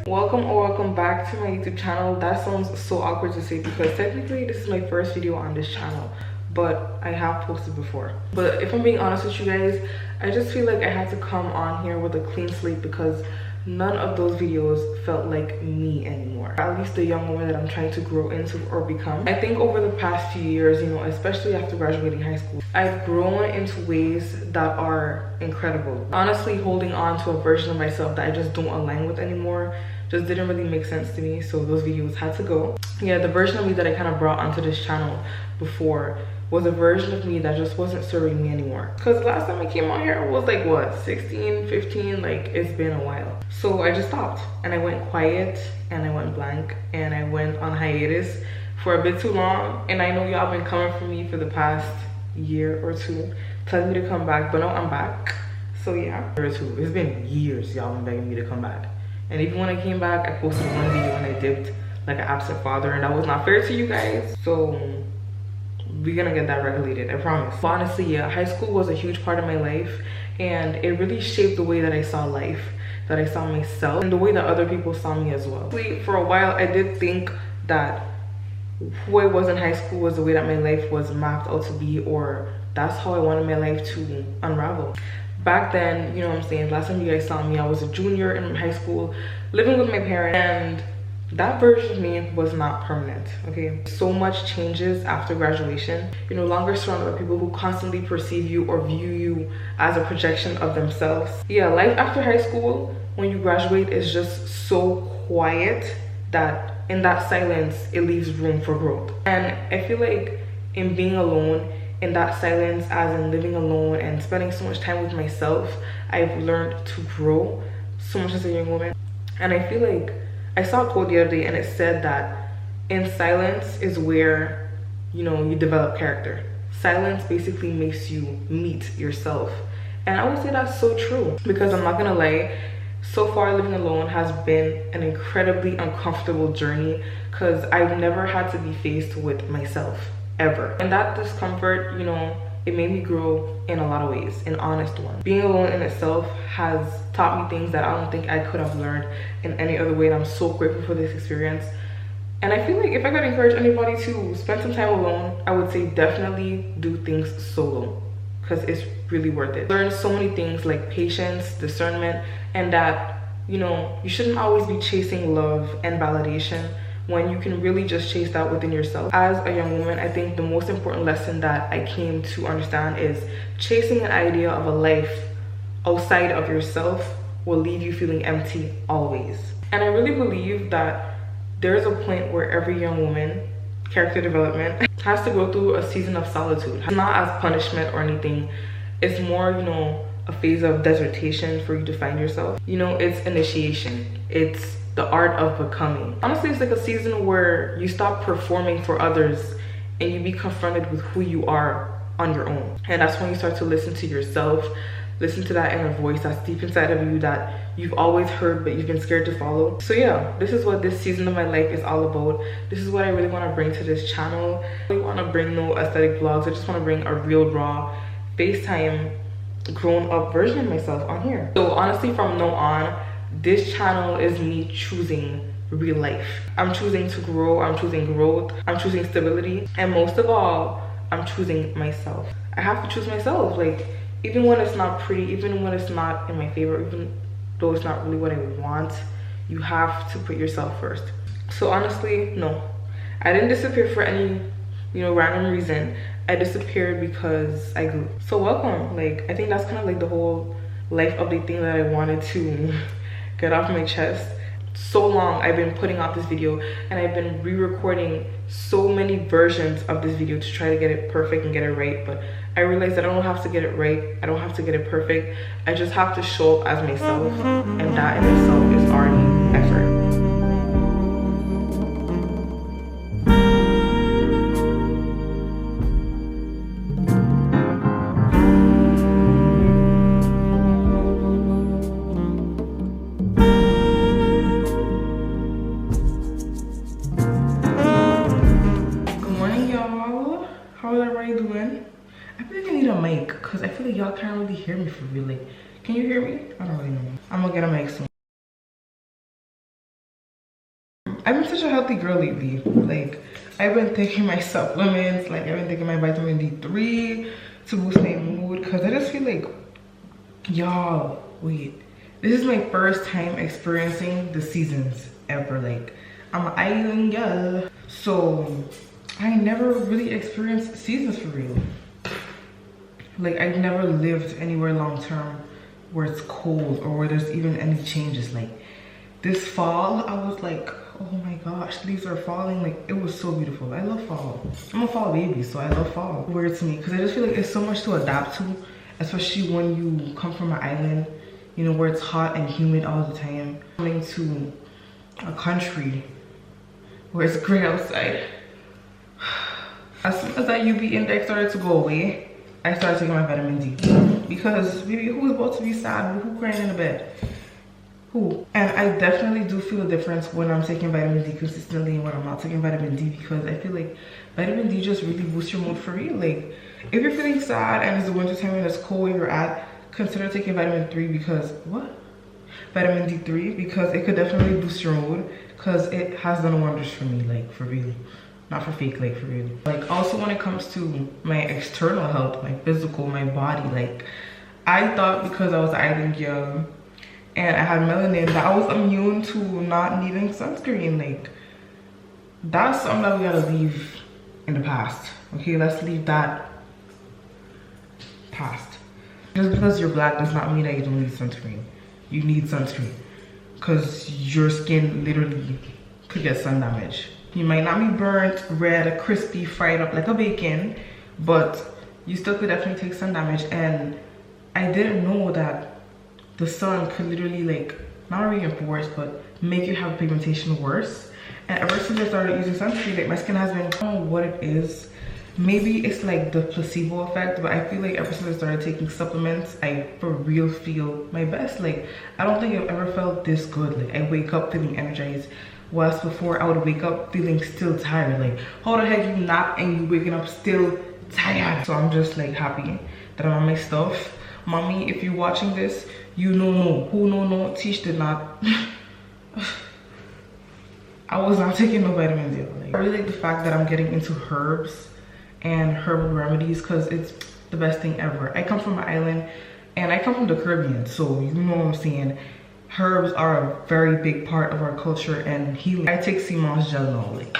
Welcome or welcome back to my YouTube channel. That sounds so awkward to say because technically this is my first video on this channel, but I have posted before. But if I'm being honest with you guys, I just feel like I had to come on here with a clean slate because none of those videos felt like me anymore, at least the young woman that I'm trying to grow into or become. I think over the past few years, you know, especially after graduating high school, I've grown into ways that are incredible. Honestly, holding on to a version of myself that I just don't align with anymore just didn't really make sense to me, so those videos had to go. Yeah, the version of me that I kind of brought onto this channel before was a version of me that just wasn't serving me anymore. Because last time I came on here, I was like, what, 16, 15? Like, it's been a while. So I just stopped and I went quiet and I went blank and I went on hiatus for a bit too long. And I know y'all been coming for me for the past year or two, telling me to come back, but no, I'm back. So yeah, year or two. It's been years y'all been begging me to come back. And even when I came back, I posted one video and I dipped like an absent father, and that was not fair to you guys. So we're gonna get that regulated, I promise. But honestly, yeah, high school was a huge part of my life and it really shaped the way that I saw life, that I saw myself, and the way that other people saw me as well. For a while, I did think that who I was in high school was the way that my life was mapped out to be, or that's how I wanted my life to unravel. Back then, you know what I'm saying, last time you guys saw me, I was a junior in high school, living with my parents, and that version of me was not permanent, okay? So much changes after graduation. You're no longer surrounded by people who constantly perceive you or view you as a projection of themselves. Yeah, life after high school, when you graduate, is just so quiet that in that silence, it leaves room for growth. And I feel like in being alone, in that silence, as in living alone and spending so much time with myself, I've learned to grow so much as a young woman. And I feel like I saw a quote the other day and it said that in silence is where, you know, you develop character. Silence basically makes you meet yourself. And I would say that's so true, because I'm not gonna lie, so far living alone has been an incredibly uncomfortable journey because I've never had to be faced with myself, ever. And that discomfort, you know, it made me grow in a lot of ways, in honest ones. Being alone in itself has taught me things that I don't think I could have learned in any other way, and I'm so grateful for this experience. And I feel like if I could encourage anybody to spend some time alone, I would say definitely do things solo, because it's really worth it. Learn so many things like patience, discernment, and that, you know, you shouldn't always be chasing love and validation when you can really just chase that within yourself. As a young woman, I think the most important lesson that I came to understand is chasing an idea of a life outside of yourself will leave you feeling empty always. And I really believe that there is a point where every young woman, character development, has to go through a season of solitude. It's not as punishment or anything. It's more, you know, a phase of dissertation for you to find yourself. You know, it's initiation. It's the art of becoming. Honestly, it's like a season where you stop performing for others and you be confronted with who you are on your own. And that's when you start to listen to yourself, listen to that inner voice that's deep inside of you that you've always heard but you've been scared to follow. So yeah, this is what this season of my life is all about. This is what I really want to bring to this channel. I don't want to bring no aesthetic vlogs. I just want to bring a real, raw, FaceTime, grown-up version of myself on here. So honestly, from now on, this channel is me choosing real life. I'm choosing to grow, I'm choosing growth, I'm choosing stability, and most of all, I'm choosing myself. I have to choose myself, like, even when it's not pretty, even when it's not in my favor, even though it's not really what I want, you have to put yourself first. So honestly, no, I didn't disappear for any, you know, random reason. I disappeared because I grew. So welcome. Like, I think that's kind of like the whole life update thing that I wanted to get off my chest. So long I've been putting out this video and I've been re-recording so many versions of this video to try to get it perfect and get it right, but I realized that I don't have to get it right, I don't have to get it perfect, I just have to show up as myself, and that in itself is already effort. Doing? I feel like I need a mic because I feel like y'all can't really hear me for real. Like, can you hear me? I don't really know. I'm gonna get a mic soon. I've been such a healthy girl lately. Like, I've been taking my supplements, like I've been taking my vitamin D3 to boost my mood, because I just feel like, y'all, wait, this is my first time experiencing the seasons ever. Like, I'm an island girl, so I never really experienced seasons for real. Like, I've never lived anywhere long term where it's cold or where there's even any changes. Like, this fall, I was like, oh my gosh, leaves are falling. Like, it was so beautiful. I love fall. I'm a fall baby, so I love fall. Weird to me, because I just feel like it's so much to adapt to, especially when you come from an island, you know, where it's hot and humid all the time. Coming to a country where it's gray outside. As soon as that UV index started to go away, I started taking my vitamin D. Because, baby, who's about to be sad? Who crying in the bed? Who? And I definitely do feel a difference when I'm taking vitamin D consistently and when I'm not taking vitamin D, because I feel like vitamin D just really boosts your mood for real. Like, if you're feeling sad and it's the winter time and it's cold where you're at, consider taking vitamin D3, because vitamin D3, because it could definitely boost your mood, because it has done wonders for me, like, for real. Not for fake, like, for real. Like, also when it comes to my external health, my physical, my body, like, I thought because I was island girl and I had melanin that I was immune to not needing sunscreen. Like, that's something that we gotta leave in the past. Okay, let's leave that past. Just because you're black does not mean that you don't need sunscreen. You need sunscreen, because your skin literally could get sun damage. You might not be burnt, red, crispy, fried up like a bacon, but you still could definitely take sun damage. And I didn't know that the sun could literally, like, not reinforce, but make you have pigmentation worse. And ever since I started using sunscreen, like, my skin has been, I don't know what it is. Maybe it's like the placebo effect, but I feel like ever since I started taking supplements, I for real feel my best. Like, I don't think I've ever felt this good. Like, I wake up feeling energized. Whilst before I would wake up feeling still tired. Like, how the heck you nap and you waking up still tired? So I'm just like happy that I'm on my stuff. Mommy, if you're watching this, you know no. Who no, Tish did not. I was not taking no vitamins yet. Like, I really like the fact that I'm getting into herbs and herbal remedies, because it's the best thing ever. I come from an island and I come from the Caribbean, so you know what I'm saying. Herbs are a very big part of our culture and healing. I take sea moss gel now. Like,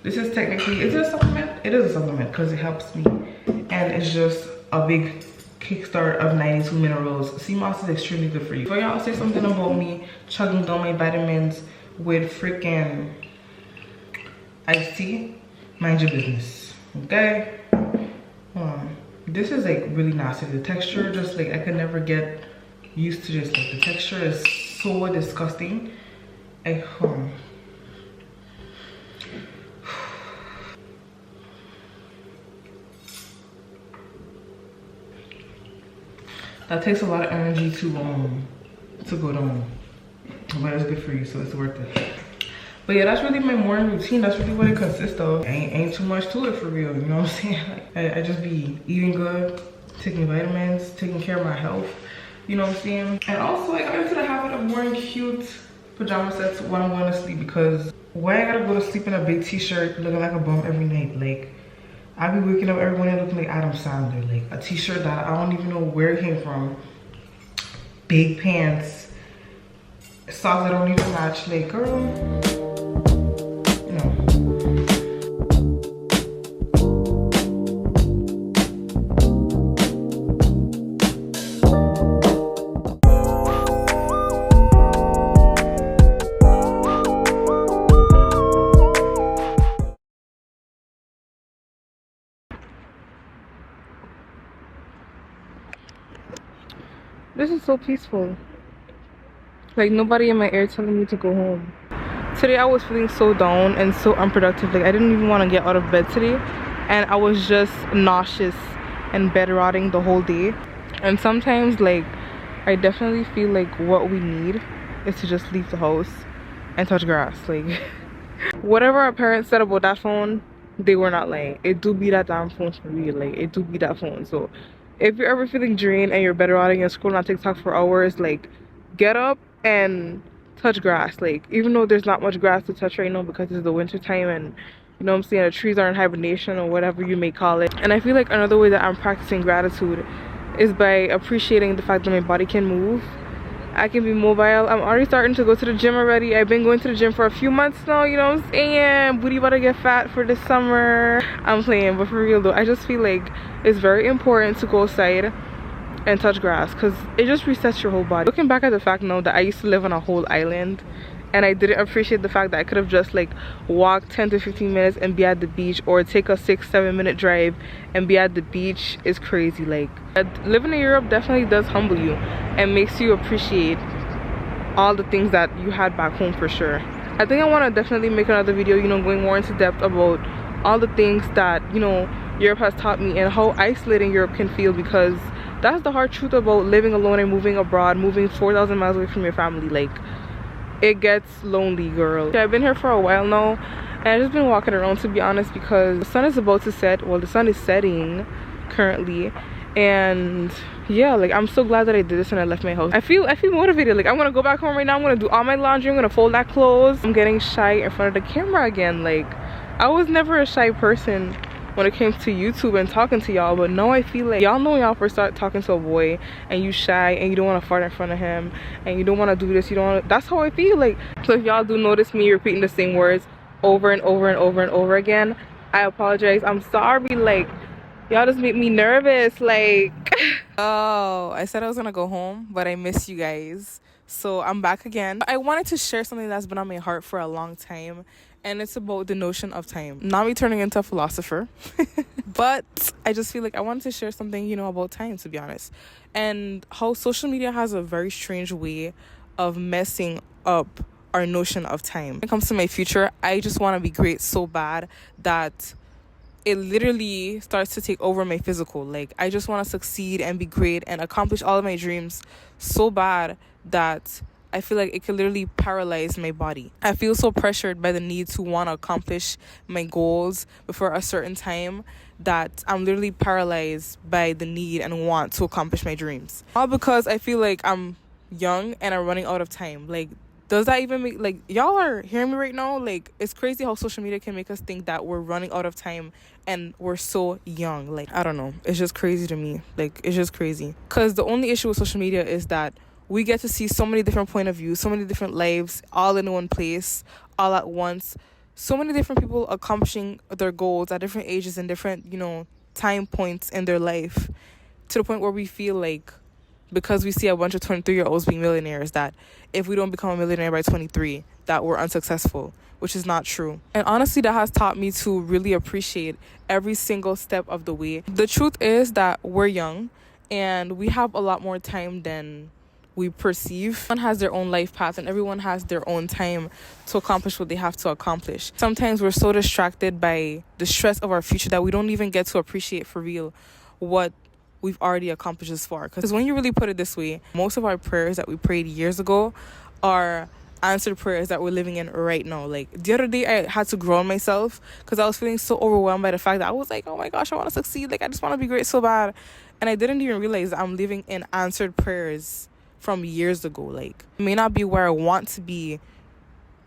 this is technically, is it a supplement? It is a supplement because it helps me, and it's just a big kickstart of 92 minerals. Sea moss is extremely good for you. For y'all say something about me chugging down my vitamins with freaking iced tea, mind your business, okay? This is like really nasty. The texture, just like, I could never get used to this. Like, the texture is so disgusting. That takes a lot of energy to go down, but it's good for you, so it's worth it. But yeah, that's really my morning routine. That's really what it consists of. Ain't too much to it for real, you know what I'm saying? Like, I just be eating good, taking vitamins, taking care of my health, you know what I'm saying? And also, I got into the habit of wearing cute pajama sets when I'm going to sleep, because why I gotta go to sleep in a big t-shirt looking like a bum every night? Like, I be waking up every morning looking like Adam Sandler. Like, a t-shirt that I don't even know where it came from. Big pants, socks that don't even match. Like, girl, no. This is so peaceful. Like, nobody in my ear telling me to go home. Today I was feeling so down and so unproductive. Like, I didn't even want to get out of bed today, and I was just nauseous and bed rotting the whole day. And sometimes, like, I definitely feel like what we need is to just leave the house and touch grass. Like, whatever our parents said about that phone, they were not lying. It do be that damn phone for real. Like, it do be that phone. So if you're ever feeling drained and you're better rotting and scrolling on TikTok for hours, like, get up and touch grass. Like, even though there's not much grass to touch right now because it's the winter time, and you know what I'm saying, the trees are in hibernation or whatever you may call it. And I feel like another way that I'm practicing gratitude is by appreciating the fact that my body can move. I can be mobile. I'm already starting to go to the gym already. I've been going to the gym for a few months now, you know what I'm saying? Booty about to get fat for this summer. I'm playing, but for real though, I just feel like it's very important to go outside and touch grass because it just resets your whole body. Looking back at the fact now that I used to live on a whole island and I didn't appreciate the fact that I could have just like walked 10 to 15 minutes and be at the beach, or take a 6-7 minute drive and be at the beach, is crazy. Like, living in Europe definitely does humble you and makes you appreciate all the things that you had back home, for sure. I think I want to definitely make another video, you know, going more into depth about all the things that, you know, Europe has taught me and how isolating Europe can feel, because that's the hard truth about living alone and moving abroad, moving 4,000 miles away from your family. Like, it gets lonely, girl. I've been here for a while now and I've just been walking around, to be honest, because the sun is about to set. Well, the sun is setting currently, and yeah, like, I'm so glad that I did this and I left my house. I feel motivated. Like, I'm gonna go back home right now. I'm gonna do all my laundry. I'm gonna fold that clothes. I'm getting shy in front of the camera again. Like, I was never a shy person when it came to YouTube and talking to y'all, but now I feel like, y'all know, when y'all first start talking to a boy and you shy and you don't want to fart in front of him and you don't want to do this, you don't want to, that's how I feel. Like, so if y'all do notice me repeating the same words over and over and over and over again, I apologize. I'm sorry. Like, y'all just make me nervous. Like, oh, I said I was gonna go home, but I miss you guys, so I'm back again. I wanted to share something that's been on my heart for a long time, and it's about the notion of time. Not me turning into a philosopher, but I just feel like I wanted to share something, you know, about time, to be honest, and how social media has a very strange way of messing up our notion of time. When it comes to my future, I just want to be great so bad that it literally starts to take over my physical. Like, I just want to succeed and be great and accomplish all of my dreams so bad that I feel like it could literally paralyze my body. I feel so pressured by the need to want to accomplish my goals before a certain time that I'm literally paralyzed by the need and want to accomplish my dreams. All because I feel like I'm young and I'm running out of time. Like, does that even make, like, y'all are hearing me right now? Like, it's crazy how social media can make us think that we're running out of time and we're so young. Like, I don't know. It's just crazy to me. Like, it's just crazy. Because the only issue with social media is that we get to see so many different point of views, so many different lives, all in one place, all at once. So many different people accomplishing their goals at different ages and different, you know, time points in their life, to the point where we feel like, because we see a bunch of 23-year-olds being millionaires, that if we don't become a millionaire by 23, that we're unsuccessful, which is not true. And honestly, that has taught me to really appreciate every single step of the way. The truth is that we're young and we have a lot more time than we perceive. Everyone has their own life path and everyone has their own time to accomplish what they have to accomplish. Sometimes we're so distracted by the stress of our future that we don't even get to appreciate for real what we've already accomplished this far. Because when you really put it this way, most of our prayers that we prayed years ago are answered prayers that we're living in right now. Like, the other day I had to ground myself because I was feeling so overwhelmed by the fact that I was like, oh my gosh, I want to succeed. Like, I just want to be great so bad. And I didn't even realize that I'm living in answered prayers from years ago. Like, I may not be where I want to be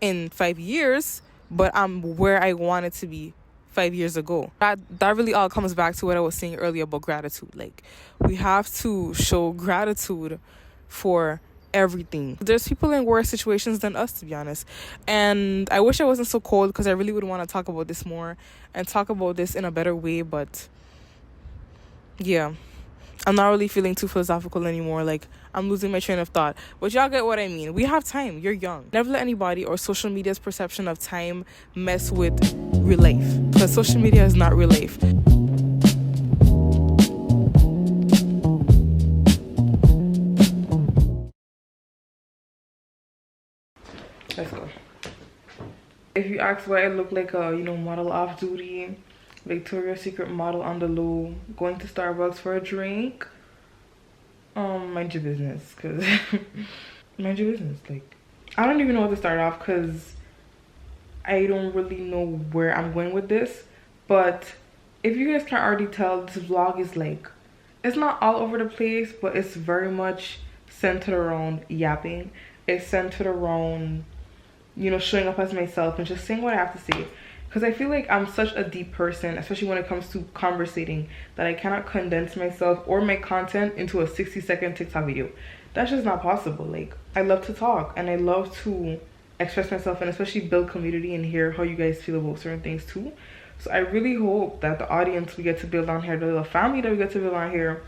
in 5 years, but I'm where I wanted to be 5 years ago. That really all comes back to what I was saying earlier about gratitude. Like, we have to show gratitude for everything. There's people in worse situations than us, to be honest, and I wish I wasn't so cold, because I really would want to talk about this more and talk about this in a better way. But yeah, I'm not really feeling too philosophical anymore. Like, I'm losing my train of thought. But y'all get what I mean. We have time. You're young. Never let anybody or social media's perception of time mess with real life, because social media is not real life. Let's go. If you ask why I look like a, you know, model off duty, Victoria's Secret model on the low, going to Starbucks for a drink, mind your business, because mind your business. Like, I don't even know how to start off because I don't really know where I'm going with this. But if you guys can already tell, this vlog is like, it's not all over the place, but it's very much centered around yapping is centered around, you know, showing up as myself and just saying what I have to say. Because I feel like I'm such a deep person, especially when it comes to conversating, that I cannot condense myself or my content into a 60-second TikTok video. That's just not possible. Like, I love to talk and I love to express myself and especially build community and hear how you guys feel about certain things too. So I really hope that the audience we get to build on here, the little family that we get to build on here,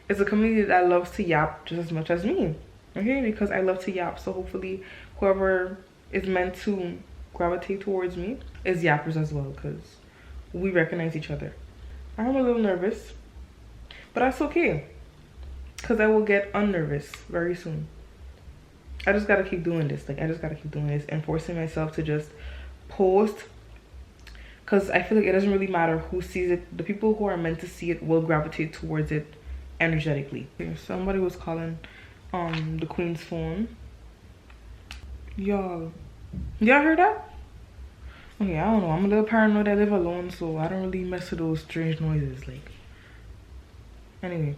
is a community that loves to yap just as much as me. Okay, because I love to yap. So hopefully whoever is meant to gravitate towards me is yappers as well, because we recognize each other. I'm a little nervous, but that's okay, because I will get unnervous very soon. I just gotta keep doing this. Like, I just gotta keep doing this and forcing myself to just post, because I feel like it doesn't really matter who sees it. The people who are meant to see it will gravitate towards it energetically. Somebody was calling the queen's phone. Y'all heard that? Okay, I don't know. I'm a little paranoid. I live alone, so I don't really mess with those strange noises. Like, anyway,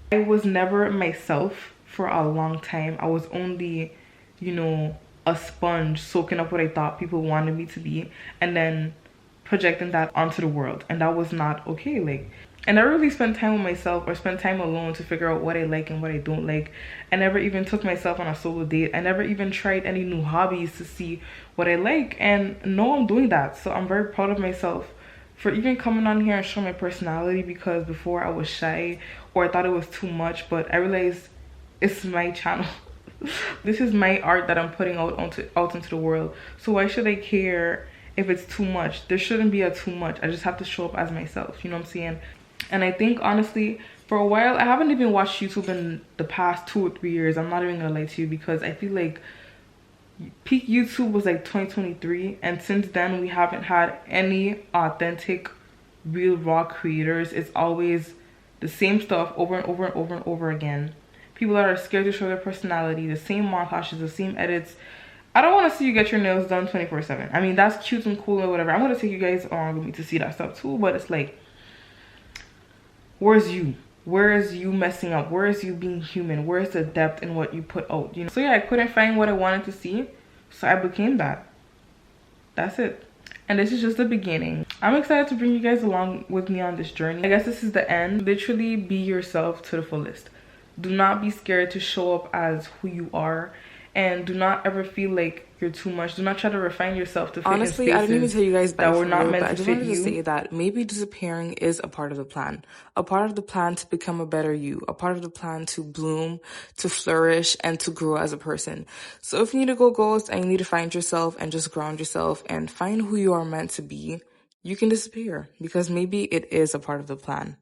I was never myself for a long time. I was only, you know, a sponge soaking up what I thought people wanted me to be and then projecting that onto the world, and that was not okay. Like, I never really spent time with myself or spent time alone to figure out what I like and what I don't like. I never even took myself on a solo date. I never even tried any new hobbies to see what I like, and no, I'm doing that. So I'm very proud of myself for even coming on here and showing my personality, because before I was shy or I thought it was too much, but I realized it's my channel. This is my art that I'm putting out into the world. So why should I care if it's too much? There shouldn't be a too much. I just have to show up as myself, you know what I'm saying? And I think honestly, for a while, I haven't even watched YouTube in the past 2 or 3 years. I'm not even gonna lie to you, because I feel like peak YouTube was like 2023, and since then we haven't had any authentic, real, raw creators. It's always the same stuff over and over and over and over again. People that are scared to show their personality, the same montages, the same edits. I don't want to see you get your nails done 24/7. I mean, that's cute and cool or whatever. I'm gonna take you guys on with me to see that stuff too, but it's like, where's you? Where is you messing up? Where is you being human? Where is the depth in what you put out? You know? So yeah, I couldn't find what I wanted to see, so I became that. That's it. And this is just the beginning. I'm excited to bring you guys along with me on this journey. I guess this is the end. Literally be yourself to the fullest. Do not be scared to show up as who you are, and do not ever feel like you're too much. Do not try to refine yourself to fit in Honestly, I didn't even tell you guys that were not meant but I to just fit wanted to you. say that maybe disappearing is a part of the plan. A part of the plan to become a better you. A part of the plan to bloom, to flourish, and to grow as a person. So if you need to go ghost and you need to find yourself and just ground yourself and find who you are meant to be, you can disappear, because maybe it is a part of the plan.